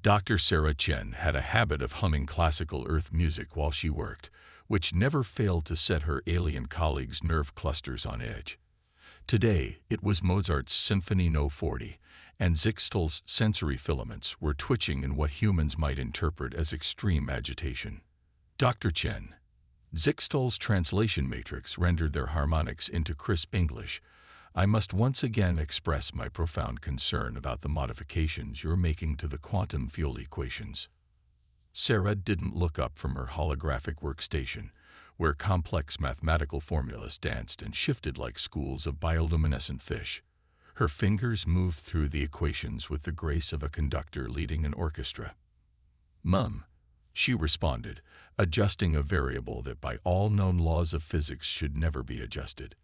Dr. Sarah Chen had a habit of humming classical earth music while she worked, which never failed to set her alien colleagues' nerve clusters on edge. Today, it was Mozart's Symphony No. 40, and Zixtal's sensory filaments were twitching in what humans might interpret as extreme agitation. Dr. Chen. Zixtal's translation matrix rendered their harmonics into crisp English. I must once again express my profound concern about the modifications you're making to the quantum field equations. Sarah didn't look up from her holographic workstation, where complex mathematical formulas danced and shifted like schools of bioluminescent fish. Her fingers moved through the equations with the grace of a conductor leading an orchestra. "Mum," she responded, adjusting a variable that by all known laws of physics should never be adjusted.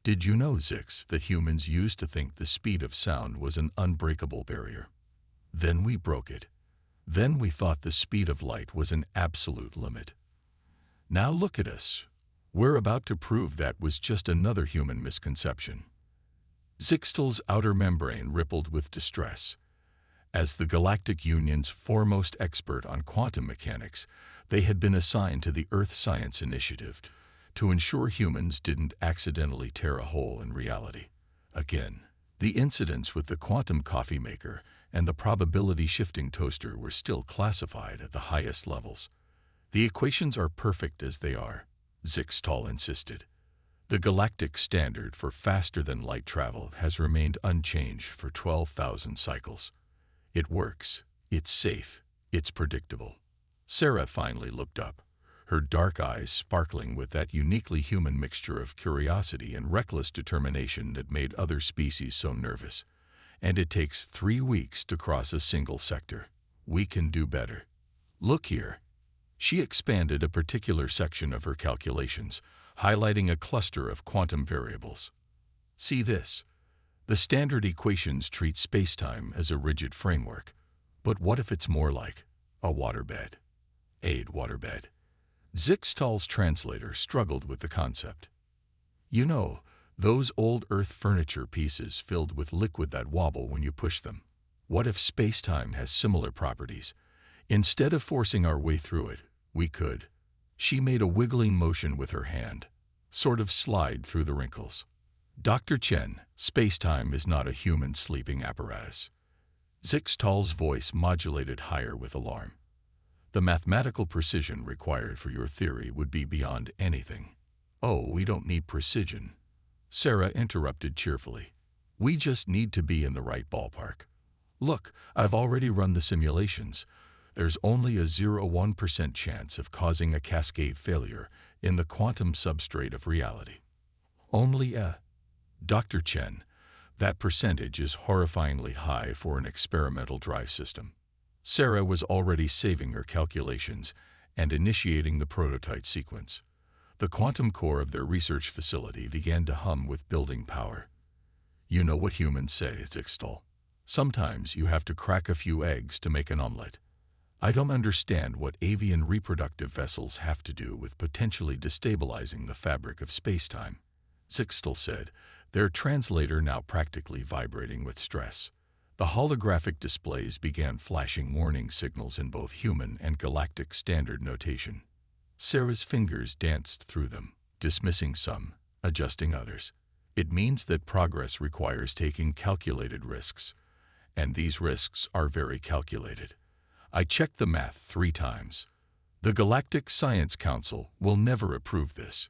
"Did you know, Zix, that humans used to think the speed of sound was an unbreakable barrier? Then we broke it. Then we thought the speed of light was an absolute limit. Now look at us. We're about to prove that was just another human misconception." Zixtal's outer membrane rippled with distress. As the Galactic Union's foremost expert on quantum mechanics, they had been assigned to the Earth Science Initiative to ensure humans didn't accidentally tear a hole in reality. Again, the incidents with the quantum coffee maker and the probability-shifting toaster were still classified at the highest levels. "The equations are perfect as they are," Zixtal insisted. "The galactic standard for faster-than-light travel has remained unchanged for 12,000 cycles. It works, it's safe, it's predictable." Sarah finally looked up, her dark eyes sparkling with that uniquely human mixture of curiosity and reckless determination that made other species so nervous. "And it takes 3 weeks to cross a single sector. We can do better. Look here." She expanded a particular section of her calculations, highlighting a cluster of quantum variables. "See this? The standard equations treat spacetime as a rigid framework. But what if it's more like a waterbed? Waterbed." Zixtal's translator struggled with the concept. "You know, those old Earth furniture pieces filled with liquid that wobble when you push them. What if spacetime has similar properties? Instead of forcing our way through it, we could." She made a wiggling motion with her hand, sort of slide through the wrinkles. "Dr. Chen, spacetime is not a human sleeping apparatus." Zixtal's voice modulated higher with alarm. "The mathematical precision required for your theory would be beyond anything." "Oh, we don't need precision," Sarah interrupted cheerfully. "We just need to be in the right ballpark. Look, I've already run the simulations. There's only a 0.1% chance of causing a cascade failure in the quantum substrate of reality. Only a... Dr. Chen, that percentage is horrifyingly high for an experimental drive system." Sarah was already saving her calculations and initiating the prototype sequence. The quantum core of their research facility began to hum with building power. "You know what humans say, Zixtal. Sometimes you have to crack a few eggs to make an omelet. I don't understand what avian reproductive vessels have to do with potentially destabilizing the fabric of spacetime," Zixtal said, their translator now practically vibrating with stress. The holographic displays began flashing warning signals in both human and galactic standard notation. Sarah's fingers danced through them, dismissing some, adjusting others. "It means that progress requires taking calculated risks, and these risks are very calculated. I checked the math 3 times. The Galactic Science Council will never approve this,"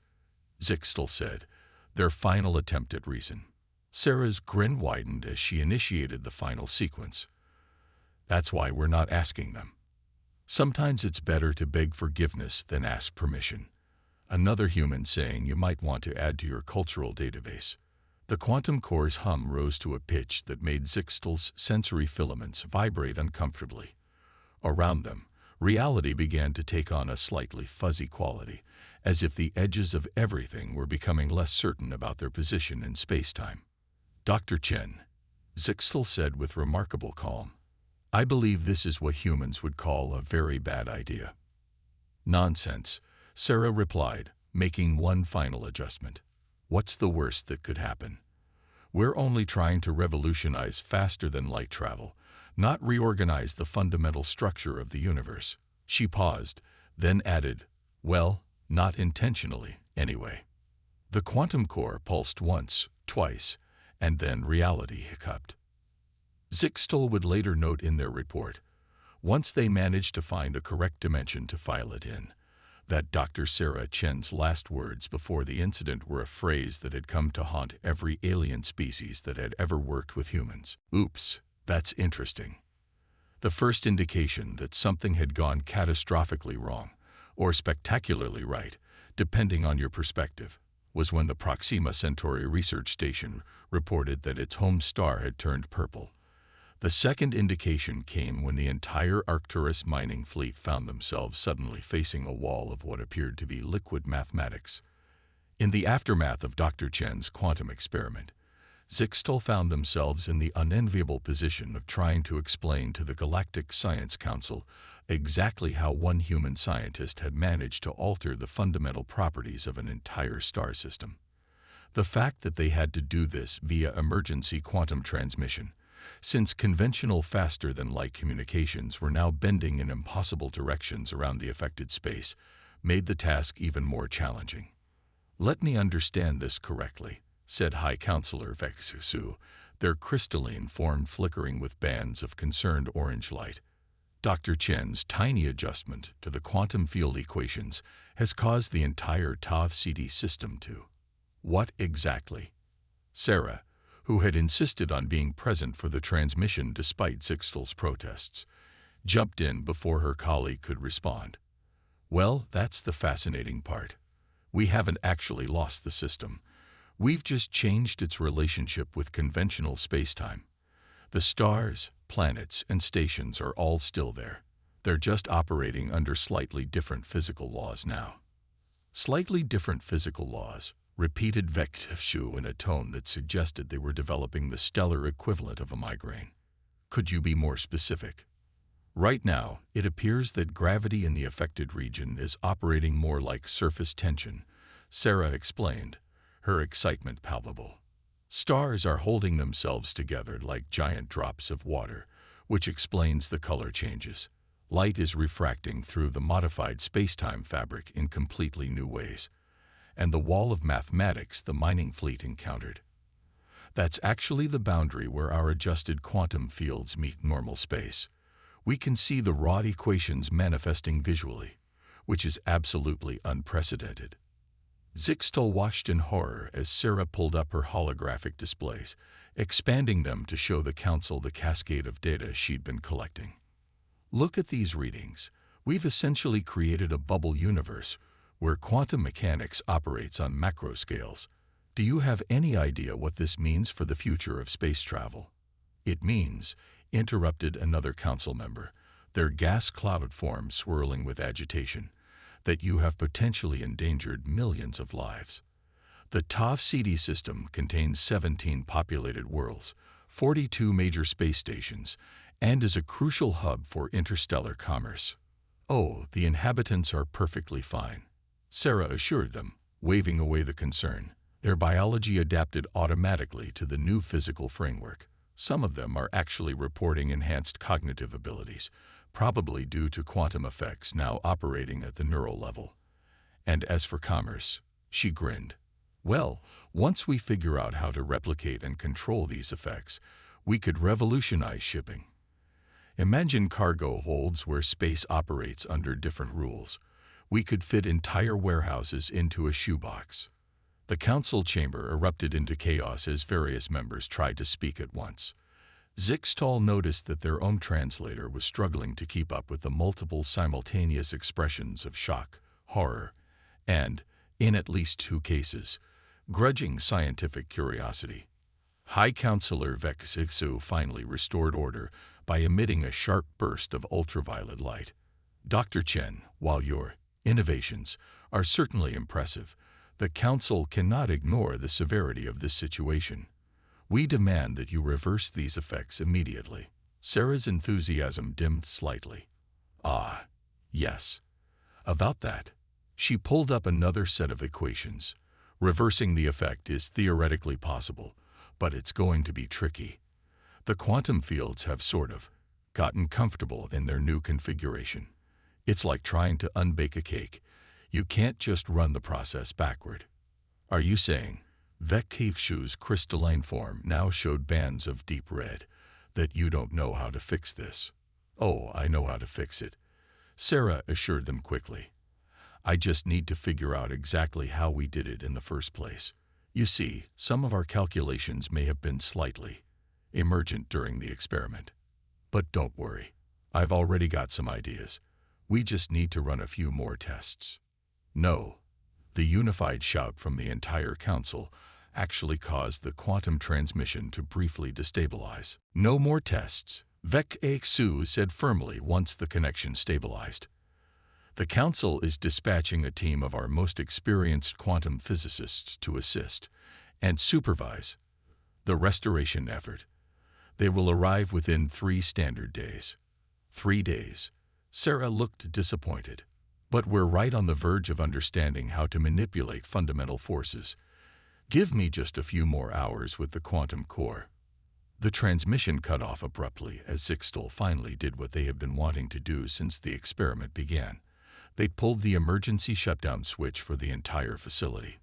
Zixtal said, their final attempt at reason. Sarah's grin widened as she initiated the final sequence. "That's why we're not asking them. Sometimes it's better to beg forgiveness than ask permission." Another human saying you might want to add to your cultural database. The quantum core's hum rose to a pitch that made Zixtal's sensory filaments vibrate uncomfortably. Around them, reality began to take on a slightly fuzzy quality, as if the edges of everything were becoming less certain about their position in spacetime. "Dr. Chen," Zixtal said with remarkable calm, "I believe this is what humans would call a very bad idea." "Nonsense," Sarah replied, making one final adjustment. "What's the worst that could happen? We're only trying to revolutionize faster-than-light travel, not reorganize the fundamental structure of the universe. She paused, then added, well, not intentionally, anyway. The quantum core pulsed once, twice, and then reality hiccuped. Zixtal would later note in their report, once they managed to find a correct dimension to file it in, that Dr. Sarah Chen's last words before the incident were a phrase that had come to haunt every alien species that had ever worked with humans. Oops, that's interesting. The first indication that something had gone catastrophically wrong, or spectacularly right, depending on your perspective, was when the Proxima Centauri research station reported that its home star had turned purple. The second indication came when the entire Arcturus mining fleet found themselves suddenly facing a wall of what appeared to be liquid mathematics. In the aftermath of Dr. Chen's quantum experiment, Zixtal found themselves in the unenviable position of trying to explain to the Galactic Science Council exactly how one human scientist had managed to alter the fundamental properties of an entire star system. The fact that they had to do this via emergency quantum transmission, since conventional faster-than-light communications were now bending in impossible directions around the affected space, made the task even more challenging. "Let me understand this correctly," said High Counselor Vexusu, their crystalline form flickering with bands of concerned orange light. Dr. Chen's tiny adjustment to the quantum field equations has caused the entire TOV-CD system to. What exactly? Sarah, who had insisted on being present for the transmission despite Zixtal's protests, jumped in before her colleague could respond. Well, that's the fascinating part. We haven't actually lost the system. We've just changed its relationship with conventional spacetime. The stars, planets, and stations are all still there. They're just operating under slightly different physical laws now. Slightly different physical laws, repeated Vexusu in a tone that suggested they were developing the stellar equivalent of a migraine. Could you be more specific? Right now, it appears that gravity in the affected region is operating more like surface tension, Sarah explained, her excitement palpable. Stars are holding themselves together like giant drops of water, which explains the color changes. Light is refracting through the modified spacetime fabric in completely new ways, and the wall of mathematics the mining fleet encountered. That's actually the boundary where our adjusted quantum fields meet normal space. We can see the raw equations manifesting visually, which is absolutely unprecedented. Zixtal watched in horror as Sarah pulled up her holographic displays, expanding them to show the council the cascade of data she'd been collecting. Look at these readings. We've essentially created a bubble universe where quantum mechanics operates on macro scales. Do you have any idea what this means for the future of space travel? It means, interrupted another council member, their gas cloud form swirling with agitation, that you have potentially endangered millions of lives. The TOV-CD system contains 17 populated worlds, 42 major space stations, and is a crucial hub for interstellar commerce. Oh, the inhabitants are perfectly fine, Sarah assured them, waving away the concern. Their biology adapted automatically to the new physical framework. Some of them are actually reporting enhanced cognitive abilities, probably due to quantum effects now operating at the neural level. And as for commerce, she grinned. Well, once we figure out how to replicate and control these effects, we could revolutionize shipping. Imagine cargo holds where space operates under different rules. We could fit entire warehouses into a shoebox. The council chamber erupted into chaos as various members tried to speak at once. Zixtal noticed that their own translator was struggling to keep up with the multiple simultaneous expressions of shock, horror, and, in at least 2 cases, grudging scientific curiosity. High Counselor Vexusu finally restored order by emitting a sharp burst of ultraviolet light. Dr. Chen, while your innovations are certainly impressive, the Council cannot ignore the severity of this situation. We demand that you reverse these effects immediately. Sarah's enthusiasm dimmed slightly. Ah, yes. About that. She pulled up another set of equations. Reversing the effect is theoretically possible, but it's going to be tricky. The quantum fields have sort of gotten comfortable in their new configuration. It's like trying to unbake a cake. You can't just run the process backward. Are you saying Vekkshu's crystalline form now showed bands of deep red, that you don't know how to fix this? Oh, I know how to fix it, Sarah assured them quickly. I just need to figure out exactly how we did it in the first place. You see, some of our calculations may have been slightly emergent during the experiment. But don't worry, I've already got some ideas. We just need to run a few more tests. No. The unified shout from the entire council actually caused the quantum transmission to briefly destabilize. No more tests, Vekkshu said firmly once the connection stabilized. The council is dispatching a team of our most experienced quantum physicists to assist and supervise the restoration effort. They will arrive within 3 standard days. 3 days. Sarah looked disappointed. But we're right on the verge of understanding how to manipulate fundamental forces. Give me just a few more hours with the quantum core. The transmission cut off abruptly as Zixtal finally did what they have been wanting to do since the experiment began. They pulled the emergency shutdown switch for the entire facility.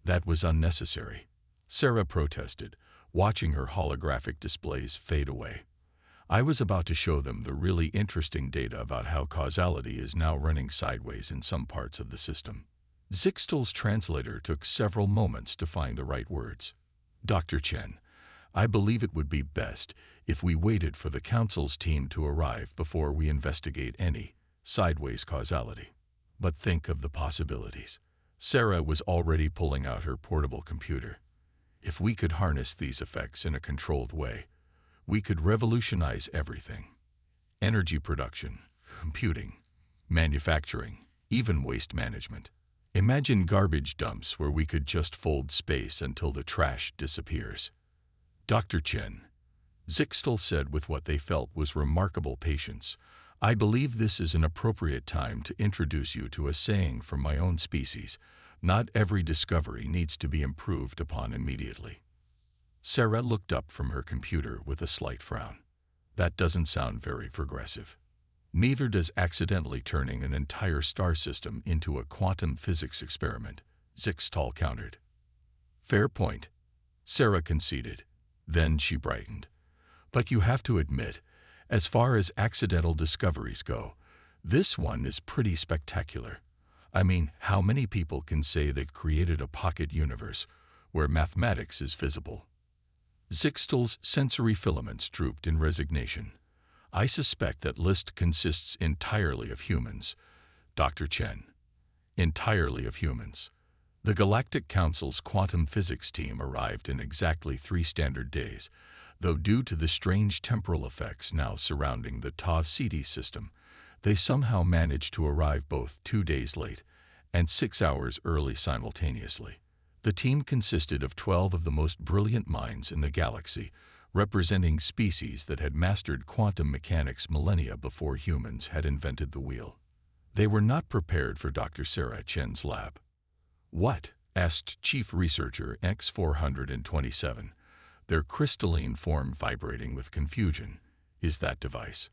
That was unnecessary, Sarah protested, watching her holographic displays fade away. I was about to show them the really interesting data about how causality is now running sideways in some parts of the system. Zixtal's translator took several moments to find the right words. Dr. Chen, I believe it would be best if we waited for the council's team to arrive before we investigate any sideways causality. But think of the possibilities. Sarah was already pulling out her portable computer. If we could harness these effects in a controlled way, we could revolutionize everything. Energy production, computing, manufacturing, even waste management. Imagine garbage dumps where we could just fold space until the trash disappears. Dr. Chen, Zixtal said with what they felt was remarkable patience, I believe this is an appropriate time to introduce you to a saying from my own species. Not every discovery needs to be improved upon immediately. Sarah looked up from her computer with a slight frown. That doesn't sound very progressive. Neither does accidentally turning an entire star system into a quantum physics experiment, Zixtal countered. Fair point, Sarah conceded. Then she brightened. But you have to admit, as far as accidental discoveries go, this one is pretty spectacular. I mean, how many people can say they've created a pocket universe where mathematics is visible? Zixtal's sensory filaments drooped in resignation. I suspect that list consists entirely of humans, Dr. Chen. Entirely of humans. The Galactic Council's quantum physics team arrived in exactly 3 standard days, though due to the strange temporal effects now surrounding the Tau-CD system, they somehow managed to arrive both 2 days late and 6 hours early simultaneously. The team consisted of 12 of the most brilliant minds in the galaxy, representing species that had mastered quantum mechanics millennia before humans had invented the wheel. They were not prepared for Dr. Sarah Chen's lab. What? Asked Chief Researcher X427, their crystalline form vibrating with confusion. Is that device?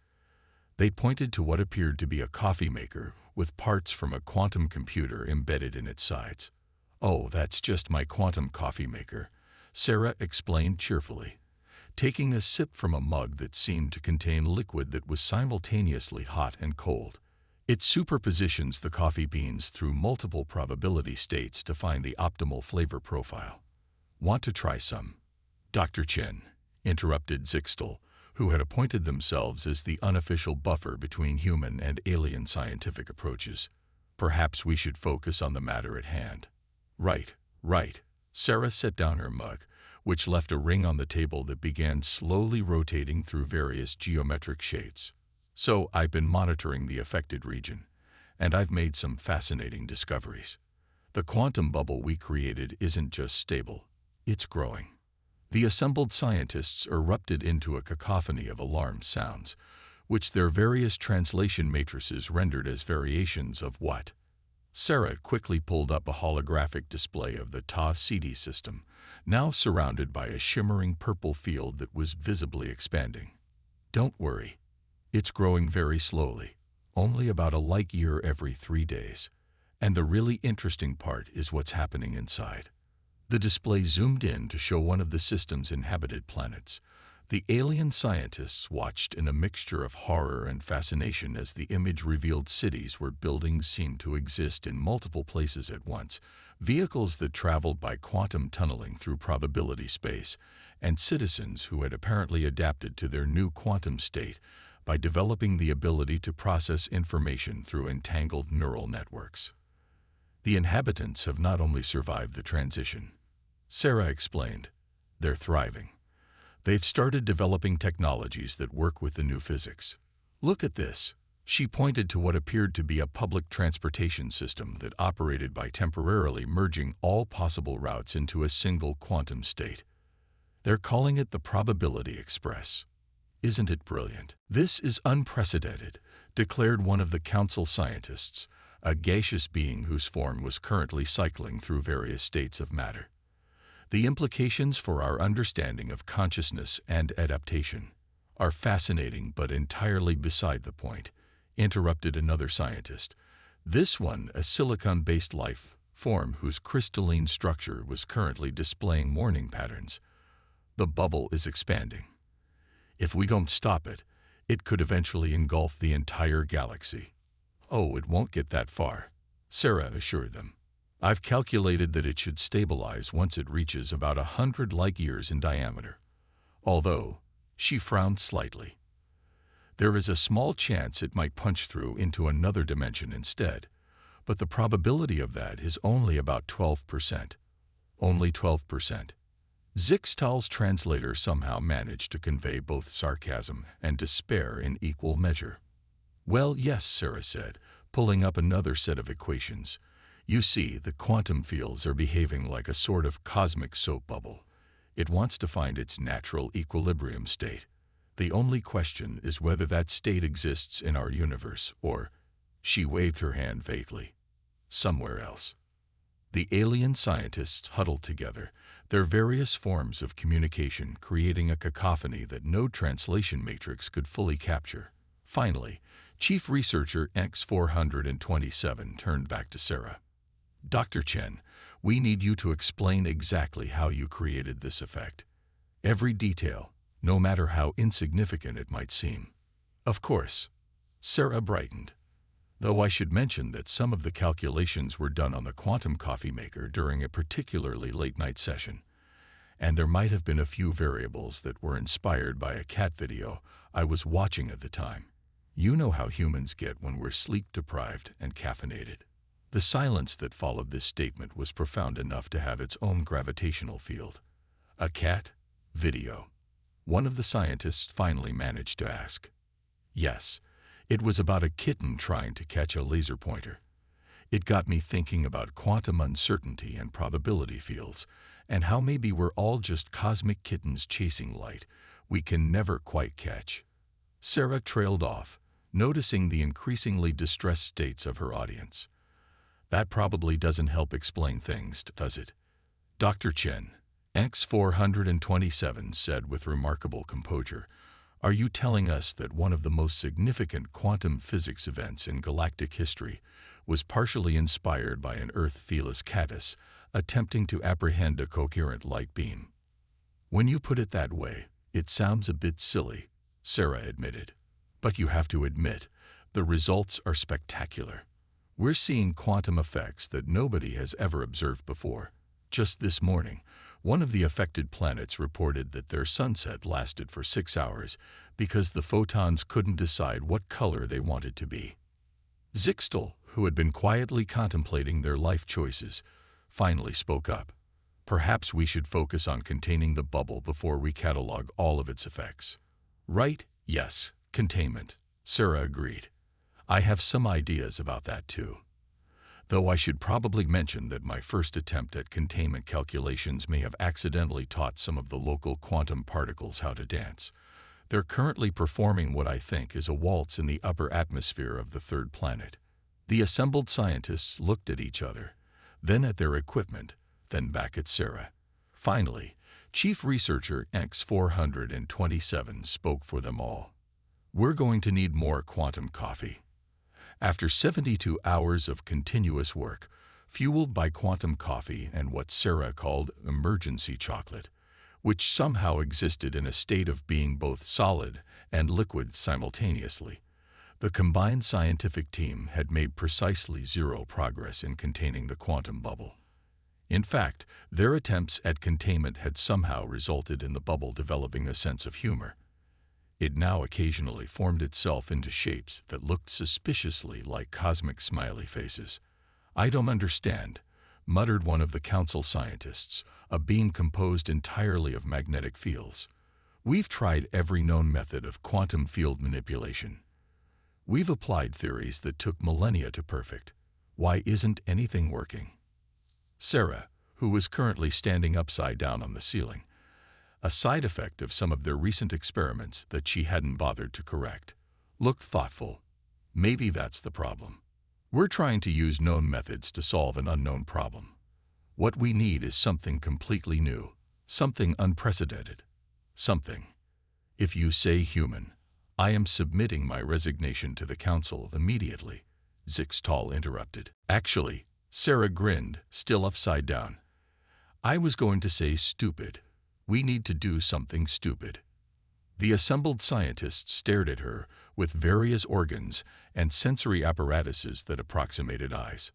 They pointed to what appeared to be a coffee maker with parts from a quantum computer embedded in its sides. Oh, that's just my quantum coffee maker, Sarah explained cheerfully, taking a sip from a mug that seemed to contain liquid that was simultaneously hot and cold. It superpositions the coffee beans through multiple probability states to find the optimal flavor profile. Want to try some? Dr. Chen, interrupted Zixtal, who had appointed themselves as the unofficial buffer between human and alien scientific approaches. Perhaps we should focus on the matter at hand. Right. Sarah set down her mug, which left a ring on the table that began slowly rotating through various geometric shapes. So I've been monitoring the affected region, and I've made some fascinating discoveries. The quantum bubble we created isn't just stable, it's growing. The assembled scientists erupted into a cacophony of alarm sounds, which their various translation matrices rendered as variations of what? Sarah quickly pulled up a holographic display of the Tau-CD system, now surrounded by a shimmering purple field that was visibly expanding. Don't worry. It's growing very slowly, only about a light year every 3 days. And the really interesting part is what's happening inside. The display zoomed in to show one of the system's inhabited planets. The alien scientists watched in a mixture of horror and fascination as the image revealed cities where buildings seemed to exist in multiple places at once, vehicles that traveled by quantum tunneling through probability space, and citizens who had apparently adapted to their new quantum state by developing the ability to process information through entangled neural networks. The inhabitants have not only survived the transition, Sarah explained, they're thriving. They've started developing technologies that work with the new physics. Look at this. She pointed to what appeared to be a public transportation system that operated by temporarily merging all possible routes into a single quantum state. They're calling it the Probability Express. Isn't it brilliant? This is unprecedented, declared one of the council scientists, a gaseous being whose form was currently cycling through various states of matter. The implications for our understanding of consciousness and adaptation are fascinating but entirely beside the point, interrupted another scientist. This one, a silicon-based life form whose crystalline structure was currently displaying morning patterns. The bubble is expanding. If we don't stop it, it could eventually engulf the entire galaxy. Oh, it won't get that far, Sarah assured them. I've calculated that it should stabilize once it reaches about 100 light-years in diameter. Although, she frowned slightly. There is a small chance it might punch through into another dimension instead, but the probability of that is only about 12%. Only 12%. Zixtal's translator somehow managed to convey both sarcasm and despair in equal measure. Well, yes, Sarah said, pulling up another set of equations. You see, the quantum fields are behaving like a sort of cosmic soap bubble. It wants to find its natural equilibrium state. The only question is whether that state exists in our universe or, she waved her hand vaguely, somewhere else. The alien scientists huddled together, their various forms of communication creating a cacophony that no translation matrix could fully capture. Finally, Chief Researcher X427 turned back to Sarah. Dr. Chen, we need you to explain exactly how you created this effect. Every detail, no matter how insignificant it might seem. Of course. Sarah brightened. Though I should mention that some of the calculations were done on the quantum coffee maker during a particularly late-night session, and there might have been a few variables that were inspired by a cat video I was watching at the time. You know how humans get when we're sleep-deprived and caffeinated. The silence that followed this statement was profound enough to have its own gravitational field. A cat? Video. One of the scientists finally managed to ask. Yes, it was about a kitten trying to catch a laser pointer. It got me thinking about quantum uncertainty and probability fields, and how maybe we're all just cosmic kittens chasing light we can never quite catch. Sarah trailed off, noticing the increasingly distressed states of her audience. That probably doesn't help explain things, does it? Dr. Chen, X427 said with remarkable composure, are you telling us that one of the most significant quantum physics events in galactic history was partially inspired by an Earth Felis catus attempting to apprehend a coherent light beam? When you put it that way, it sounds a bit silly, Sarah admitted. But you have to admit, the results are spectacular. We're seeing quantum effects that nobody has ever observed before. Just this morning, one of the affected planets reported that their sunset lasted for 6 hours because the photons couldn't decide what color they wanted to be. Zixtal, who had been quietly contemplating their life choices, finally spoke up. Perhaps we should focus on containing the bubble before we catalog all of its effects. Right? Yes, containment, Sarah agreed. I have some ideas about that too. Though I should probably mention that my first attempt at containment calculations may have accidentally taught some of the local quantum particles how to dance. They're currently performing what I think is a waltz in the upper atmosphere of the third planet. The assembled scientists looked at each other, then at their equipment, then back at Sarah. Finally, Chief Researcher X427 spoke for them all. We're going to need more quantum coffee. After 72 hours of continuous work, fueled by quantum coffee and what Sarah called emergency chocolate, which somehow existed in a state of being both solid and liquid simultaneously, the combined scientific team had made precisely zero progress in containing the quantum bubble. In fact, their attempts at containment had somehow resulted in the bubble developing a sense of humor. It now occasionally formed itself into shapes that looked suspiciously like cosmic smiley faces. "I don't understand," muttered one of the council scientists, a being composed entirely of magnetic fields. "We've tried every known method of quantum field manipulation. We've applied theories that took millennia to perfect. Why isn't anything working?" Sarah, who was currently standing upside down on the ceiling, a side effect of some of their recent experiments that she hadn't bothered to correct, looked thoughtful. "Maybe that's the problem. We're trying to use known methods to solve an unknown problem. What we need is something completely new, something unprecedented, something. If you say human, I am submitting my resignation to the council immediately," Zixtal interrupted. "Actually," Sarah grinned, still upside down, "I was going to say stupid. We need to do something stupid." The assembled scientists stared at her with various organs and sensory apparatuses that approximated eyes.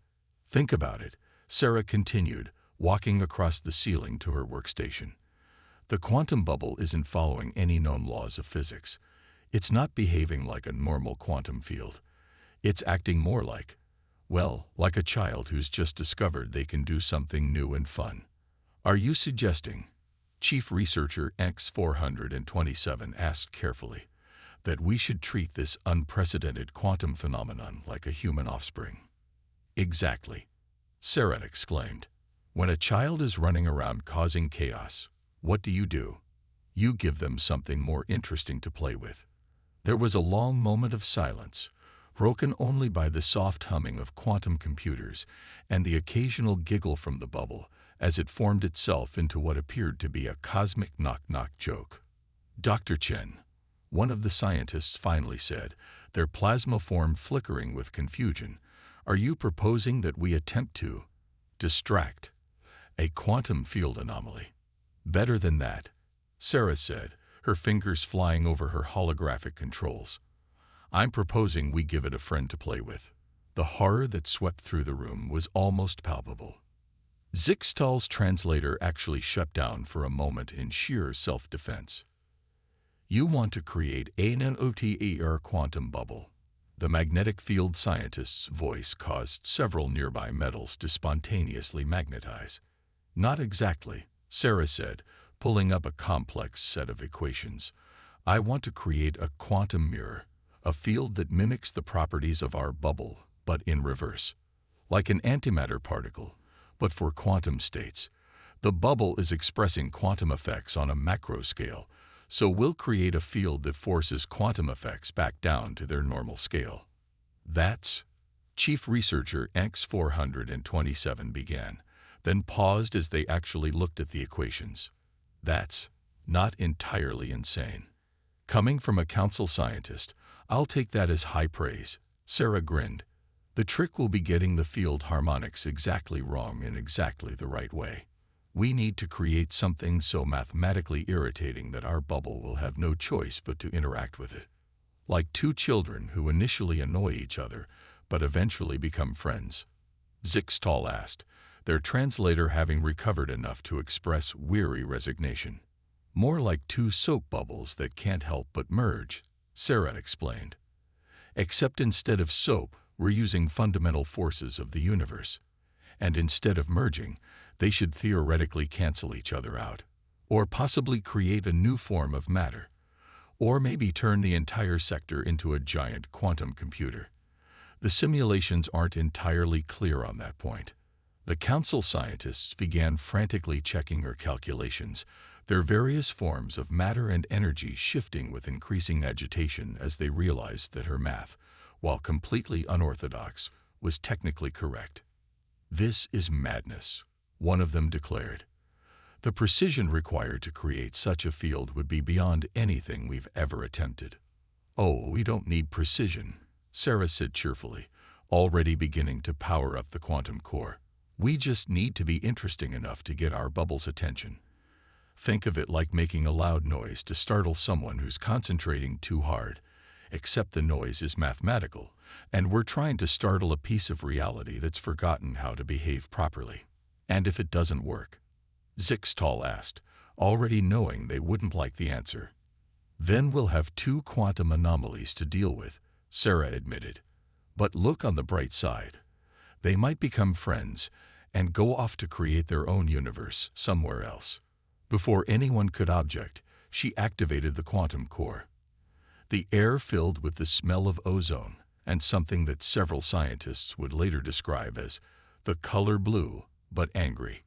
"Think about it," Sarah continued, walking across the ceiling to her workstation. "The quantum bubble isn't following any known laws of physics. It's not behaving like a normal quantum field. It's acting more like, well, like a child who's just discovered they can do something new and fun." "Are you suggesting," Chief Researcher X427 asked carefully, "that we should treat this unprecedented quantum phenomenon like a human offspring?" "Exactly," Sarah exclaimed. "When a child is running around causing chaos, what do? You give them something more interesting to play with." There was a long moment of silence, broken only by the soft humming of quantum computers and the occasional giggle from the bubble as it formed itself into what appeared to be a cosmic knock-knock joke. "Dr. Chen," one of the scientists finally said, their plasma form flickering with confusion, "are you proposing that we attempt to distract a quantum field anomaly?" "Better than that," Sarah said, her fingers flying over her holographic controls. "I'm proposing we give it a friend to play with." The horror that swept through the room was almost palpable. Zixtal's translator actually shut down for a moment in sheer self-defense. "You want to create an OTER quantum bubble." The magnetic field scientist's voice caused several nearby metals to spontaneously magnetize. "Not exactly," Sarah said, pulling up a complex set of equations. "I want to create a quantum mirror, a field that mimics the properties of our bubble, but in reverse. Like an antimatter particle, but for quantum states. The bubble is expressing quantum effects on a macro scale, so we'll create a field that forces quantum effects back down to their normal scale." "That's," Chief Researcher X427 began, then paused as they actually looked at the equations. "That's not entirely insane. Coming from a council scientist, I'll take that as high praise," Sarah grinned. "The trick will be getting the field harmonics exactly wrong in exactly the right way. We need to create something so mathematically irritating that our bubble will have no choice but to interact with it. Like two children who initially annoy each other, but eventually become friends." Zixtal asked, their translator having recovered enough to express weary resignation. "More like two soap bubbles that can't help but merge," Sarah explained. "Except instead of soap, we're using fundamental forces of the universe. And instead of merging, they should theoretically cancel each other out, or possibly create a new form of matter, or maybe turn the entire sector into a giant quantum computer. The simulations aren't entirely clear on that point." The council scientists began frantically checking her calculations, their various forms of matter and energy shifting with increasing agitation as they realized that her math, while completely unorthodox, was technically correct. "This is madness," one of them declared. "The precision required to create such a field would be beyond anything we've ever attempted." "Oh, we don't need precision," Sarah said cheerfully, already beginning to power up the quantum core. "We just need to be interesting enough to get our bubble's attention. Think of it like making a loud noise to startle someone who's concentrating too hard, except the noise is mathematical, and we're trying to startle a piece of reality that's forgotten how to behave properly." "And if it doesn't work?" Zixtal asked, already knowing they wouldn't like the answer. "Then we'll have two quantum anomalies to deal with," Sarah admitted. "But look on the bright side. They might become friends and go off to create their own universe somewhere else." Before anyone could object, she activated the quantum core. The air filled with the smell of ozone and something that several scientists would later describe as the color blue, but angry.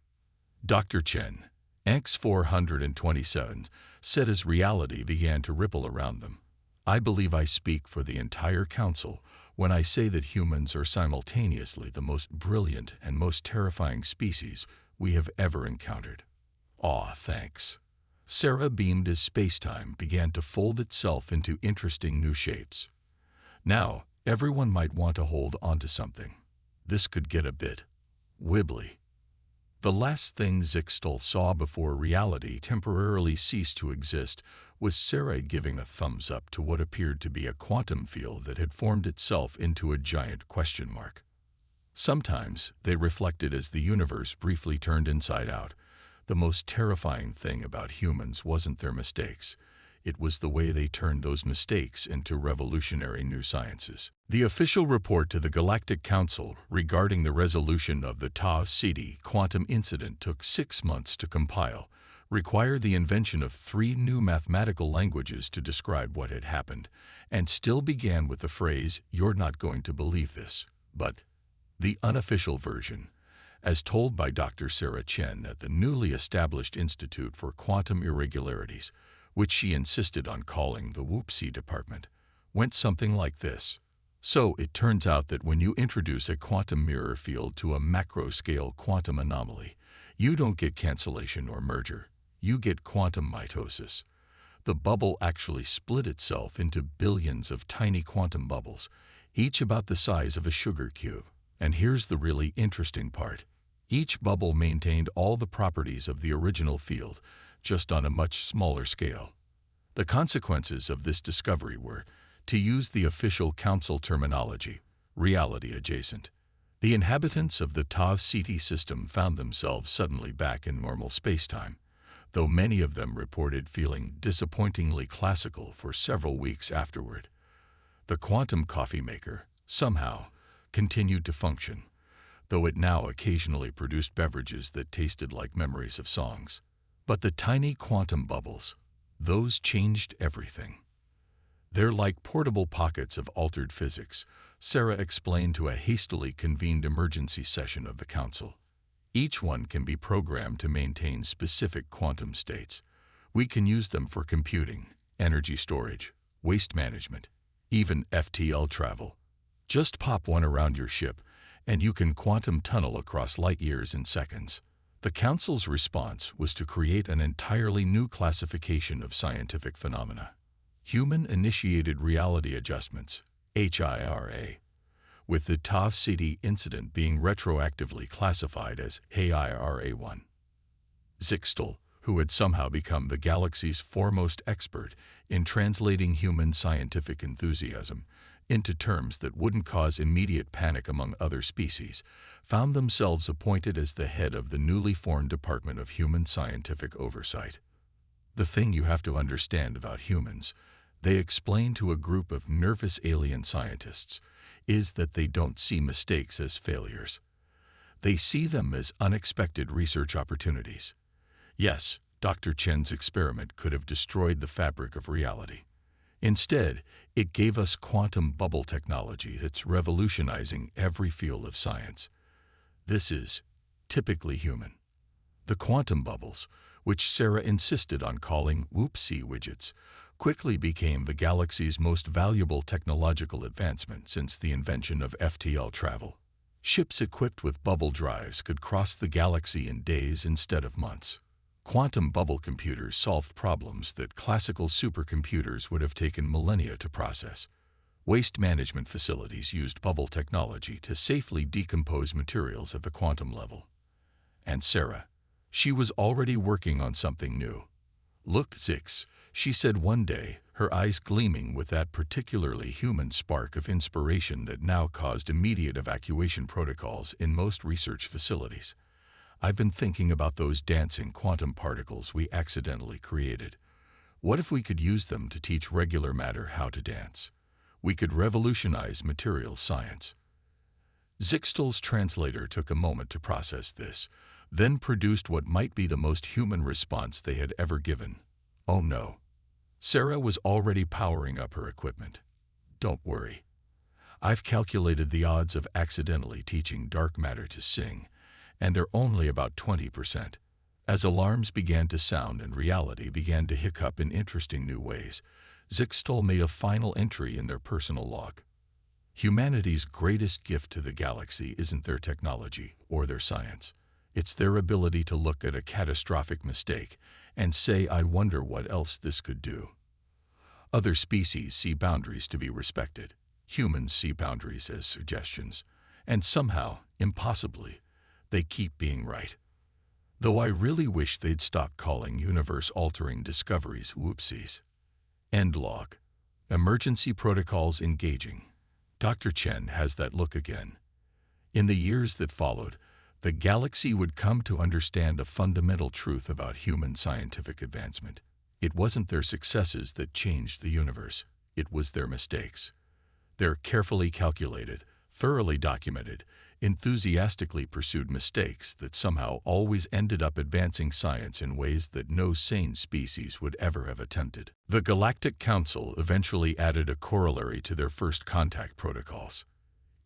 Dr. Chen, X427, said as reality began to ripple around them, "I believe I speak for the entire council when I say that humans are simultaneously the most brilliant and most terrifying species we have ever encountered." "Aw, thanks." Sarah beamed as spacetime began to fold itself into interesting new shapes. Now, everyone might want to hold onto something. This could get a bit wibbly. The last thing Zixtal saw before reality temporarily ceased to exist was Sarah giving a thumbs up to what appeared to be a quantum field that had formed itself into a giant question mark. Sometimes they reflected as the universe briefly turned inside out. The most terrifying thing about humans wasn't their mistakes. It was the way they turned those mistakes into revolutionary new sciences. The official report to the Galactic Council regarding the resolution of the Tau Ceti quantum incident took 6 months to compile, required the invention of 3 new mathematical languages to describe what had happened, and still began with the phrase, "You're not going to believe this." But the unofficial version, as told by Dr. Sarah Chen at the newly established Institute for Quantum Irregularities, which she insisted on calling the Whoopsie Department, went something like this. "So it turns out that when you introduce a quantum mirror field to a macro-scale quantum anomaly, you don't get cancellation or merger. You get quantum mitosis. The bubble actually split itself into billions of tiny quantum bubbles, each about the size of a sugar cube. And here's the really interesting part. Each bubble maintained all the properties of the original field, just on a much smaller scale." The consequences of this discovery were, to use the official council terminology, reality adjacent. The inhabitants of the Tau Ceti system found themselves suddenly back in normal spacetime, though many of them reported feeling disappointingly classical for several weeks afterward. The quantum coffee maker, somehow, continued to function, though it now occasionally produced beverages that tasted like memories of songs. But the tiny quantum bubbles, those changed everything. "They're like portable pockets of altered physics," Sarah explained to a hastily convened emergency session of the council. "Each one can be programmed to maintain specific quantum states. We can use them for computing, energy storage, waste management, even FTL travel. Just pop one around your ship, and you can quantum tunnel across light years in seconds." The Council's response was to create an entirely new classification of scientific phenomena: human-initiated reality adjustments, HIRA, with the Tau Ceti incident being retroactively classified as HIRA1. Zixtal, who had somehow become the galaxy's foremost expert in translating human scientific enthusiasm into terms that wouldn't cause immediate panic among other species, found themselves appointed as the head of the newly formed Department of Human Scientific Oversight. "The thing you have to understand about humans," they explained to a group of nervous alien scientists, "is that they don't see mistakes as failures. They see them as unexpected research opportunities." Yes, Dr. Chen's experiment could have destroyed the fabric of reality. Instead, it gave us quantum bubble technology that's revolutionizing every field of science. This is typically human. The quantum bubbles, which Sarah insisted on calling whoopsie widgets, quickly became the galaxy's most valuable technological advancement since the invention of FTL travel. Ships equipped with bubble drives could cross the galaxy in days instead of months. Quantum bubble computers solved problems that classical supercomputers would have taken millennia to process. Waste management facilities used bubble technology to safely decompose materials at the quantum level. And Sarah, she was already working on something new. "Look, Zix," she said one day, her eyes gleaming with that particularly human spark of inspiration that now caused immediate evacuation protocols in most research facilities. "I've been thinking about those dancing quantum particles we accidentally created. What if we could use them to teach regular matter how to dance? We could revolutionize materials science." Zixtel's translator took a moment to process this, then produced what might be the most human response they had ever given. "Oh no." Sarah was already powering up her equipment. "Don't worry. I've calculated the odds of accidentally teaching dark matter to sing, and they're only about 20%. As alarms began to sound and reality began to hiccup in interesting new ways, Zixtel made a final entry in their personal log. "Humanity's greatest gift to the galaxy isn't their technology or their science. It's their ability to look at a catastrophic mistake and say, 'I wonder what else this could do.' Other species see boundaries to be respected. Humans see boundaries as suggestions. And somehow, impossibly, they keep being right. Though I really wish they'd stop calling universe-altering discoveries whoopsies." End log. Emergency protocols engaging. Dr. Chen has that look again. In the years that followed, the galaxy would come to understand a fundamental truth about human scientific advancement. It wasn't their successes that changed the universe. It was their mistakes. Their carefully calculated, thoroughly documented, enthusiastically pursued mistakes that somehow always ended up advancing science in ways that no sane species would ever have attempted. The Galactic Council eventually added a corollary to their first contact protocols.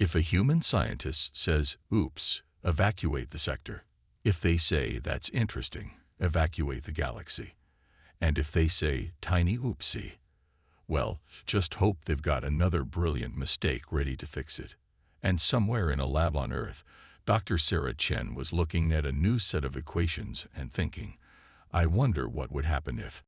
If a human scientist says, "Oops," evacuate the sector. If they say, "That's interesting," evacuate the galaxy. And if they say, "Tiny oopsie," well, just hope they've got another brilliant mistake ready to fix it. And somewhere in a lab on Earth, Dr. Sarah Chen was looking at a new set of equations and thinking, "I wonder what would happen if..."